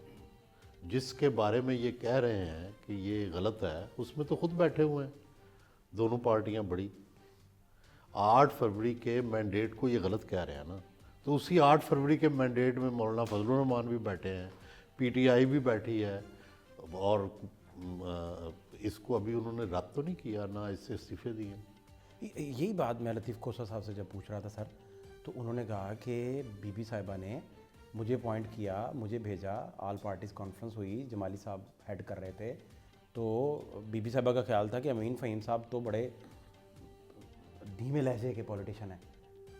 जिसके बारे में ये कह रहे हैं कि ये गलत है, उसमें तो खुद बैठे हुए हैं दोनों पार्टियां बड़ी। 8 फरवरी के मैंडेट को ये गलत कह रहे हैं ना, तो उसी 8 फरवरी के मैंडेट में मौलाना फजल रहमान भी बैठे हैं, पीटीआई भी बैठी है, और इसको अभी उन्होंने रद्द तो नहीं किया ना, इससे इस्तीफे दिए। यही बात मैं लतीफ़ खोसा साहब से जब पूछ रहा था सर, तो उन्होंने कहा कि बीबी साहिबा ने मुझे अपॉइंट किया, मुझे भेजा, ऑल पार्टीज़ कॉन्फ्रेंस हुई, जमाली साहब हेड कर रहे थे, तो बीबी साहिबा का ख्याल था कि अमीन फ़हीम साहब तो बड़े धीमे लहजे के पॉलिटिशियन हैं,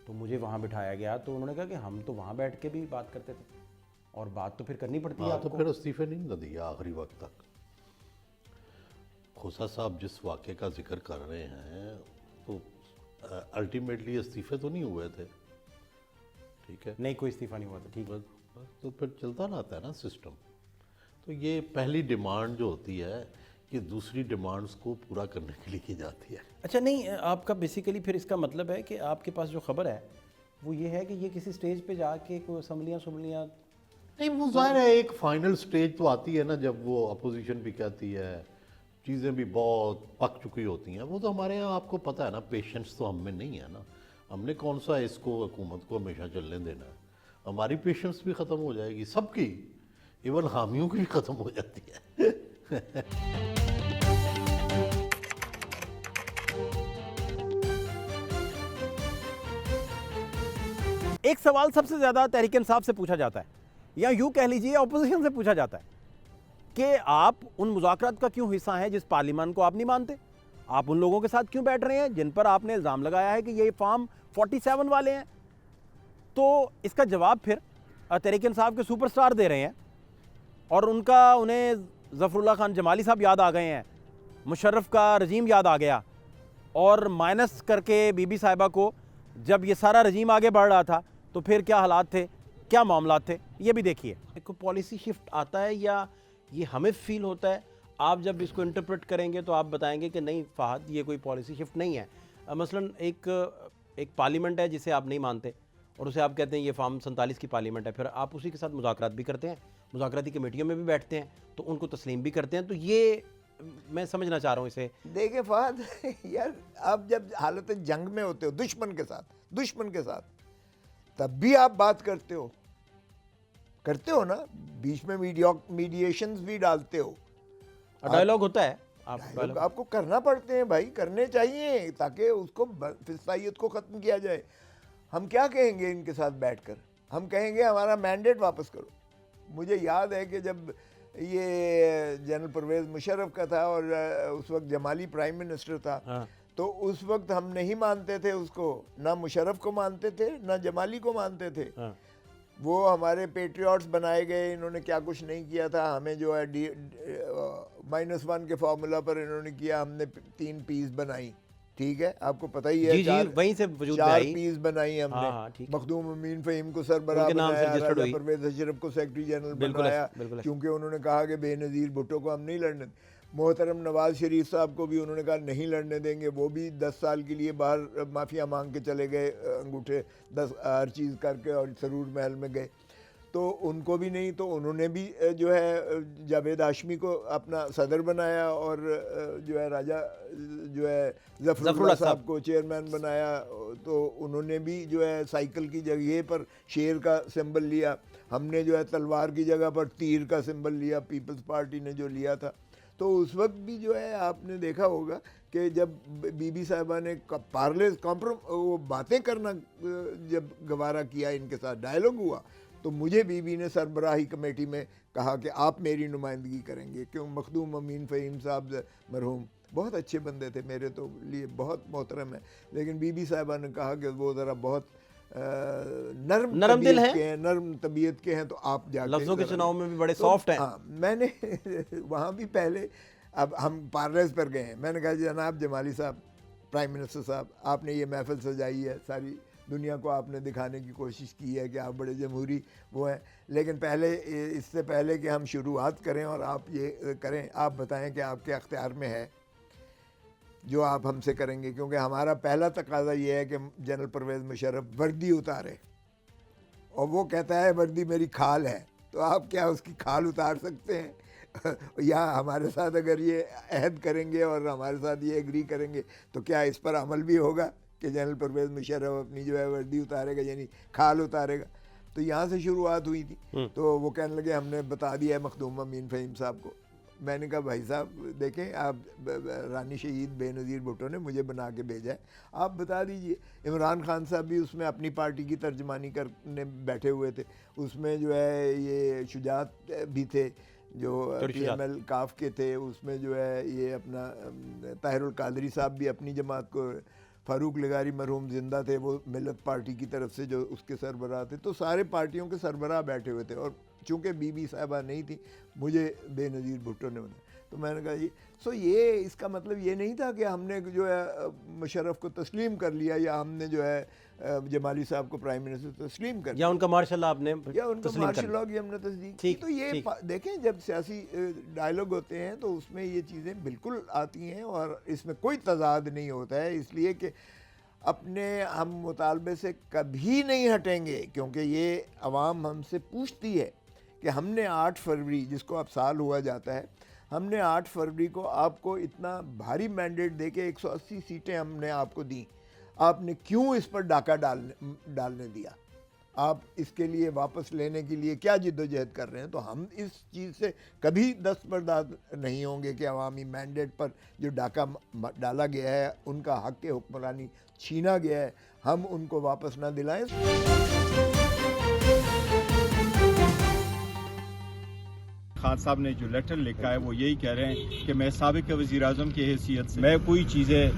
तो मुझे वहाँ बिठाया गया। तो उन्होंने कहा कि हम तो वहाँ बैठ के भी बात करते थे और बात तो फिर करनी पड़ती है आपको। तो फिर इस्तीफे नहीं ना दिया आखिरी वक्त तक। खोसा साहब जिस वाक़े का जिक्र कर रहे हैं, तो अल्टीमेटली इस्तीफे तो नहीं हुए थे, ठीक है? नहीं, कोई इस्तीफा नहीं हुआ था, ठीक है। तो फिर चलता रहता है ना सिस्टम। तो ये पहली डिमांड जो होती है कि दूसरी डिमांड्स को पूरा करने के लिए की जाती है। अच्छा, नहीं, आपका बेसिकली फिर इसका मतलब है कि आपके पास जो खबर है वो ये है कि ये किसी स्टेज पे जाके कोई असम्बलियाँ नहीं, वो ज़ाहिर है एक फाइनल स्टेज तो आती है ना, जब वो अपोजिशन भी कहती है, चीज़ें भी बहुत पक चुकी होती हैं। वो तो हमारे यहाँ आपको पता है ना, पेशेंस तो हम में नहीं है ना। हमने कौन सा इसको हुकूमत को हमेशा चलने देना है। हमारी पेशेंस भी ख़त्म हो जाएगी, सबकी, इवन हामियों की भी ख़त्म हो जाती है। एक सवाल सबसे ज़्यादा तहरीक इंसाफ से पूछा जाता है, या यूँ कह लीजिए अपोजिशन से पूछा जाता है, कि आप उन मुज़ाकरात का क्यों हिस्सा हैं जिस पार्लियामान को आप नहीं मानते? आप उन लोगों के साथ क्यों बैठ रहे हैं जिन पर आपने इल्ज़ाम लगाया है कि ये फॉर्म 47 वाले हैं? तो इसका जवाब फिर तहरीक इंसाफ के सुपरस्टार दे रहे हैं, और उन्हें ज़फ़रुल्लाह खान जमाली साहब याद आ गए हैं, मुशर्रफ का रजीम याद आ गया, और माइनस करके बीबी साहिबा को जब ये सारा रजीम आगे बढ़ रहा था तो फिर क्या हालात थे, क्या मामला थे, ये भी देखिए। कोई पॉलिसी शिफ्ट आता है या ये हमें फील होता है? आप जब इसको इंटरप्रेट करेंगे तो आप बताएंगे कि नहीं फ़हद, ये कोई पॉलिसी शिफ्ट नहीं है। मसलन एक पार्लियामेंट है जिसे आप नहीं मानते और उसे आप कहते हैं ये फॉर्म 47 की पार्लियामेंट है, फिर आप उसी के साथ मुज़ाकरात भी करते हैं, मुज़ाकराती कमेटियों में भी बैठते हैं, तो उनको तस्लीम भी करते हैं। तो ये मैं समझना चाह रहा हूँ इसे। देखिए फ़हद, यार आप जब हालत जंग में होते हो दुश्मन के साथ, तब भी आप बात करते हो ना, बीच में मीडिएशंस भी डालते हो। डायलॉग होता है, डायलॉग आपको करना पड़ते हैं भाई, करने चाहिए ताकि उसको फिस्तायत को ख़त्म किया जाए। हम क्या कहेंगे इनके साथ बैठकर? हम कहेंगे हमारा मैंडेट वापस करो। मुझे याद है कि जब ये जनरल परवेज़ मुशर्रफ का था और उस वक्त जमाली प्राइम मिनिस्टर था, तो उस वक्त हम नहीं मानते थे उसको, ना मुशर्रफ को मानते थे ना जमाली को मानते थे। वो हमारे पेट्रियट्स बनाए गए, इन्होंने क्या कुछ नहीं किया था। हमें जो है -1 के फार्मूला पर इन्होंने किया, हमने 3 पीस बनाई, ठीक है, आपको पता ही है। वहीं से वजूद में 4 आई। पीस बनाई हमने। मखदूम अमीन फ़हीम को सरबराह बनाया, राजा परवेज़ अशरफ को सेक्रेटरी जनरल बनाया, क्योंकि उन्होंने कहा कि बेनज़ीर भुट्टो को हम नहीं लड़ने। मोहतरम नवाज़ शरीफ साहब को भी उन्होंने कहा नहीं लड़ने देंगे, वो भी 10 साल के लिए बाहर माफिया मांग के चले गए, अंगूठे 10 हर चीज़ करके, और सरूर महल में गए, तो उनको भी नहीं। तो उन्होंने भी जो है जावेद हाशमी को अपना सदर बनाया, और जो है राजा जो है ज़फ़रुल्लाह साहब को चेयरमैन बनाया। तो उन्होंने भी जो है साइकिल की जगह पर शेर का सिंबल लिया, हमने जो है तलवार की जगह पर तीर का सिंबल लिया, पीपल्स पार्टी ने जो लिया था। तो उस वक्त भी जो है आपने देखा होगा कि जब बीबी साहिबा ने वो बातें करना जब गवारा किया, इनके साथ डायलॉग हुआ, तो मुझे बीबी ने सरबराही कमेटी में कहा कि आप मेरी नुमाइंदगी करेंगे, क्यों मखदूम अमीन फ़हीम साहब मरहूम बहुत अच्छे बंदे थे, मेरे तो लिए बहुत मोहतरम है, लेकिन बीबी साहिबा ने कहा कि वो ज़रा बहुत नरम दिल है, नरम तबीयत के हैं, तो आप जाके लफ्ज़ों के चुनाव में भी बड़े सॉफ्ट हैं। हाँ, मैंने वहाँ भी पहले, अब हम पार्लेस पर गए हैं, मैंने कहा जनाब जमाली साहब, प्राइम मिनिस्टर साहब, आपने ये महफिल सजाई है, सारी दुनिया को आपने दिखाने की कोशिश की है कि आप बड़े जमहूरी वो हैं, लेकिन पहले इससे पहले कि हम शुरुआत करें और आप ये करें, आप बताएं कि आपके अख्तियार में है जो आप हमसे करेंगे, क्योंकि हमारा पहला तकाजा ये है कि जनरल परवेज़ मुशर्रफ वर्दी उतारे, और वो कहता है वर्दी मेरी खाल है, तो आप क्या उसकी खाल उतार सकते हैं? या हमारे साथ अगर ये अहद करेंगे और हमारे साथ ये एग्री करेंगे, तो क्या इस पर अमल भी होगा कि जनरल परवेज़ मुशर्रफ अपनी जो है वर्दी उतारेगा, यानी खाल उतारेगा? तो यहाँ से शुरुआत हुई थी। तो वो कहने लगे हमने बता दिया है मखदूम अमीन फ़हीम साहब को। मैंने कहा भाई साहब देखें, आप रानी शहीद बेनज़ीर भुट्टो ने मुझे बना के भेजा है, आप बता दीजिए। इमरान खान साहब भी उसमें अपनी पार्टी की तर्जमानी करने बैठे हुए थे, उसमें जो है ये शुजात भी थे जो PML काफ के थे, उसमें जो है ये अपना ताहिरुल कादरी साहब भी अपनी जमात को, फ़ारूक लगारी मरहूम ज़िंदा थे, वो मिलत पार्टी की तरफ से जो उसके सरबराह थे, तो सारे पार्टियों के सरबराह बैठे हुए थे। और चूँकि बीबी साहिबा नहीं थी, मुझे बेनज़ीर भुट्टो ने बनाया, तो मैंने कहा ये इसका मतलब ये नहीं था कि हमने जो है मुशर्रफ को तस्लीम कर लिया, या हमने जो है जमाली साहब को प्राइम मिनिस्टर तस्लीम कर लिया, या उनका मार्शल लॉ आपने, या उनका मार्शल लॉ की हमने तस्दीक की। तो ये देखें, जब सियासी डायलॉग होते हैं तो उसमें ये चीज़ें बिल्कुल आती हैं, और इसमें कोई तजाद नहीं होता है, इसलिए कि अपने हम मुतालबे से कभी नहीं हटेंगे, क्योंकि ये अवाम हमसे पूछती है कि हमने 8 फरवरी, जिसको अब साल हुआ जाता है, हमने 8 फरवरी को आपको इतना भारी मैंडेट दे के 180 सीटें हमने आपको दी, आपने क्यों इस पर डाका डालने दिया? आप इसके लिए वापस लेने के लिए क्या जिद्दोजहद कर रहे हैं? तो हम इस चीज़ से कभी दस्तबरदार नहीं होंगे कि अवामी मैंडेट पर जो डाका डाला गया है, उनका हक़ के हुक्मरानी छीना गया है, हम उनको वापस ना दिलाएं। खान साहब ने जो लेटर लिखा है वो यही कह रहे हैं कि मैं साबिक वज़ीर आज़म की हैसियत से मैं कोई चीज़ें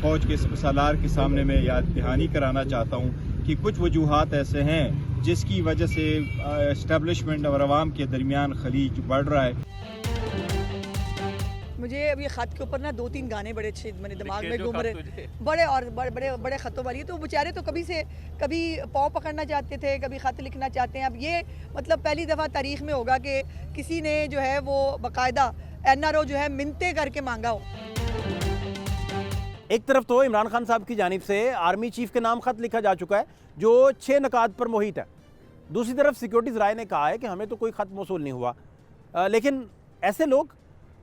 फ़ौज के सालार के सामने में याद दहानी कराना चाहता हूँ कि कुछ वजूहात ऐसे हैं जिसकी वजह से इस्टेब्लिशमेंट और आवाम के दरमियान खलीज बढ़ रहा है। मुझे अब ये ख़त के ऊपर ना 2-3 गाने बड़े अच्छे मेरे दिमाग में घूम रहे, बड़े ख़तों वाली। तो बेचारे तो कभी पाँव पकड़ना चाहते थे, कभी ख़त लिखना चाहते हैं। अब ये मतलब पहली दफ़ा तारीख़ में होगा कि किसी ने जो है वो बाकायदा NRO जो है मिन्नतें करके मांगा हो। एक तरफ तो इमरान खान साहब की जानिब से आर्मी चीफ के नाम ख़त लिखा जा चुका है जो 6 नकात पर मुहित है, दूसरी तरफ सिक्योरिटीज़ राय ने कहा है कि हमें तो कोई ख़त मौसूल नहीं हुआ। लेकिन ऐसे लोग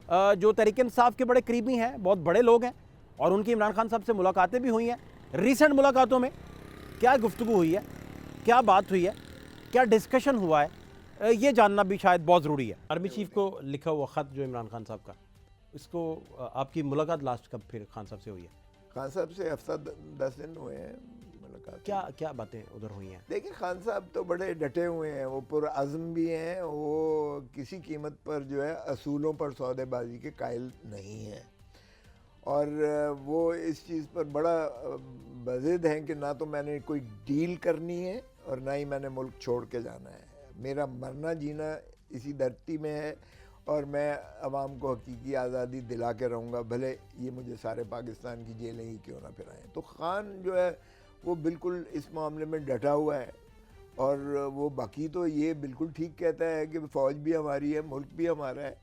जो तहरीक इंसाफ के बड़े करीबी हैं, बहुत बड़े लोग हैं, और उनकी इमरान खान साहब से मुलाकातें भी हुई हैं। रीसेंट मुलाकातों में क्या गुफ्तगू हुई है, क्या बात हुई है, क्या डिस्कशन हुआ है, ये जानना भी शायद बहुत ज़रूरी है। आर्मी चीफ को लिखा हुआ ख़त जो इमरान खान साहब का, इसको आपकी मुलाकात लास्ट कब फिर खान साहब से हुई है? खान साहब से हफ्ता 10 दिन हुए हैं मुलाकात। क्या बातें उधर हुई हैं? देखिए खान साहब तो बड़े डटे हुए हैं, वो पुरअज़्म भी हैं, वो किसी कीमत पर जो है असूलों पर सौदेबाजी के कायल नहीं हैं, और वो इस चीज़ पर बड़ा बज़िद हैं कि ना तो मैंने कोई डील करनी है और ना ही मैंने मुल्क छोड़ के जाना है। मेरा मरना जीना इसी धरती में है और मैं अवाम को हकीकी आज़ादी दिला के रहूँगा, भले ये मुझे सारे पाकिस्तान की जेलें ही क्यों ना फिराएँ। तो ख़ान जो है वो बिल्कुल इस मामले में डटा हुआ है, और वो बाकी तो ये बिल्कुल ठीक कहता है कि फ़ौज भी हमारी है, मुल्क भी हमारा है,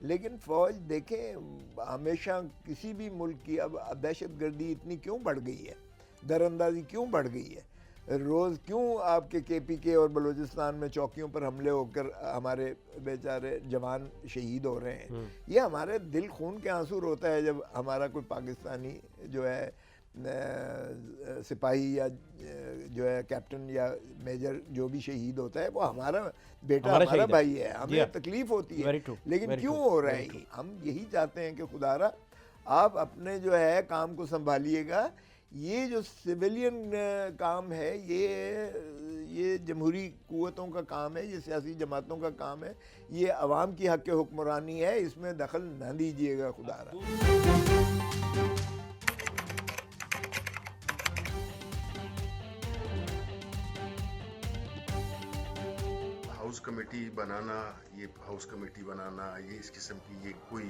लेकिन फ़ौज देखें हमेशा किसी भी मुल्क की अब दहशतगर्दी इतनी क्यों बढ़ गई है, दरअंदाजी क्यों बढ़ गई है, रोज़ क्यों आपके KPK और बलूचिस्तान में चौकियों पर हमले होकर हमारे बेचारे जवान शहीद हो रहे हैं। ये हमारे दिल खून के आंसू रोता है जब हमारा कोई पाकिस्तानी जो है सिपाही या जो है कैप्टन या मेजर जो भी शहीद होता है वो हमारा बेटा, हमारा भाई है, हमें तकलीफ़ होती है, लेकिन क्यों हो रहा है? हम यही चाहते हैं कि खुदारा आप अपने जो है काम को संभालिएगा। ये जो सिविलियन काम है ये जमहूरी कुव्वतों का काम है, ये सियासी जमातों का काम है, ये अवाम की हक़ हुक्मरानी है, इसमें दखल न दीजिएगा खुदारा। हाउस कमेटी बनाना, ये हाउस कमेटी बनाना, ये इस किस्म की ये कोई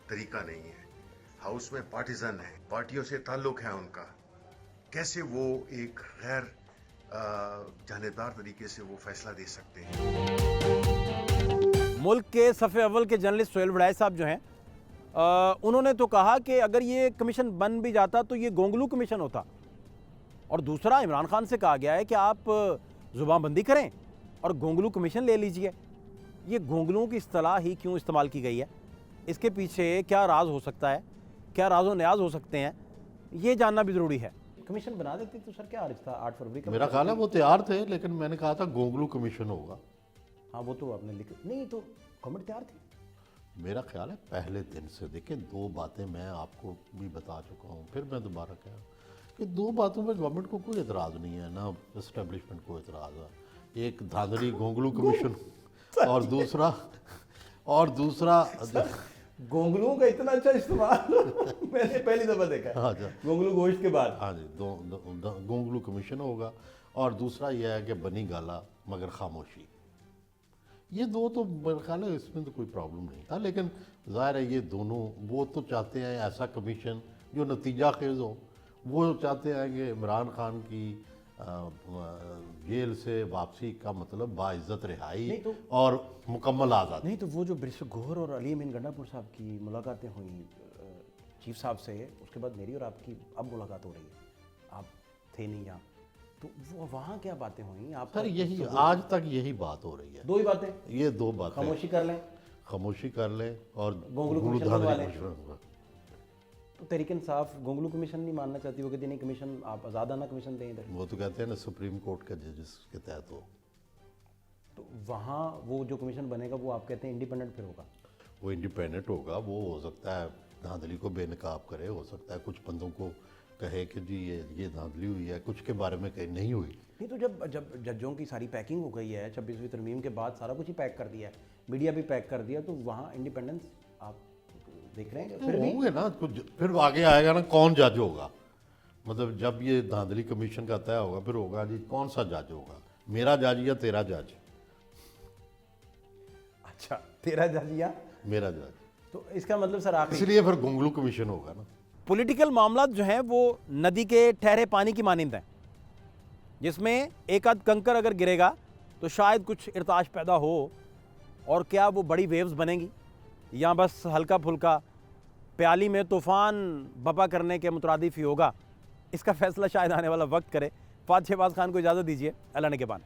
तरीका नहीं है। हाउस में पार्टीजन है, पार्टियों से ताल्लुक है उनका, कैसे वो एक गैर जानेदार तरीके से वो फैसला दे सकते हैं? मुल्क के सफ़े अव्वल के जर्नलिस्ट सोहेल वड़ाई साहब जो हैं, उन्होंने तो कहा कि अगर ये कमीशन बन भी जाता तो ये गोंगलू कमीशन होता, और दूसरा इमरान खान से कहा गया है कि आप ज़ुबानबंदी करें और गोंगलू कमीशन ले लीजिए। ये गोंगलू की इस्तिलाह ही क्यों इस्तेमाल की गई है, इसके पीछे क्या राज हो सकता है, क्या राज व न्याज हो सकते हैं, ये जानना भी ज़रूरी है। कमीशन बना देते तो सर क्या अर्ज था 8 फरवरी का? मेरा ख्याल है वो तैयार थे, लेकिन मैंने कहा था गोंगलू कमीशन होगा। हाँ वो तो आपने लिखा नहीं, तो गवर्नमेंट तैयार थी। मेरा ख्याल है पहले दिन से। देखिए 2 बातें मैं आपको भी बता चुका हूँ, फिर मैं दोबारा कह रहा हूँ कि 2 बातों में गवर्नमेंट को कोई एतराज़ नहीं है, ना इस्टेब्लिशमेंट को एतराज़ है। एक धांधली गोंगलू कमीशन और दूसरा गोंगलू का इतना अच्छा इस्तेमाल मैंने पहली दफ़ा देखा है। हाँ गोंगलू गोश्त के बाद। हाँ जी, गोंगलू कमीशन होगा, और दूसरा यह है कि बनी गाला मगर खामोशी। ये 2 तो मेरे ख्याल है इसमें तो कोई प्रॉब्लम नहीं था, लेकिन ज़ाहिर है ये दोनों वो तो चाहते हैं ऐसा कमीशन जो नतीजा खेज हो। वो चाहते हैं कि इमरान खान की जेल से वापसी का मतलब बाइज्जत रिहाई और मुकम्मल आज़ादी। नहीं तो वो जो बैरिस्टर गोहर और अली अमीन गंडापुर साहब की मुलाकातें हुई चीफ साहब से, उसके बाद मेरी और आपकी अब मुलाकात हो रही है, आप थे नहीं यहाँ, तो वो वहाँ क्या बातें हुई? आप सर यही आज तक यही बात हो रही है, 2 ही बातें, ये 2 बातें। खामोशी कर लें और गोंगलू तो तहरीक इंसाफ गोंगलू कमीशन नहीं मानना चाहती, वो कहती नहीं कमीशन आप आज़ादाना कमीशन दें इधर। वो तो कहते हैं ना सुप्रीम कोर्ट के जजेस के तहत हो। तो वहाँ वो जो कमीशन बनेगा वो आप कहते हैं इंडिपेंडेंट फिर होगा? वो इंडिपेंडेंट होगा, वो हो सकता है धांधली को बेनकाब करे, हो सकता है कुछ बंदों को कहे कि जी ये धांधली हुई है, कुछ के बारे में कहीं नहीं हुई। नहीं तो जब जजों की सारी पैकिंग हो गई है, 26वीं तरमीम के बाद सारा कुछ ही पैक कर दिया है, मीडिया भी पैक कर दिया, तो वहाँ इंडिपेंडेंस आप देख रहे हैं? तो होंगे ना, फिर आगे आएगा ना कौन जज होगा। मतलब जब ये धांधली कमीशन का तय होगा फिर होगा जी कौन सा जज होगा, मेरा जज या तेरा जज। अच्छा, तेरा जज या मेरा जज, तो इसका मतलब सर आप इसलिए फिर गोंगलू कमीशन होगा ना। पॉलिटिकल मामला जो हैं वो नदी के ठहरे पानी की मानिंद हैं, जिसमें एक आध कंकर अगर गिरेगा तो शायद कुछ इर्ताश पैदा हो, और क्या वो बड़ी वेव्स बनेंगी या बस हल्का फुल्का प्याली में तूफ़ान बपा करने के मुतरादिफ ही होगा, इसका फैसला शायद आने वाला वक्त करे। फात शहबाज खान को इजाज़त दीजिए, अल्लाह ने के बाद।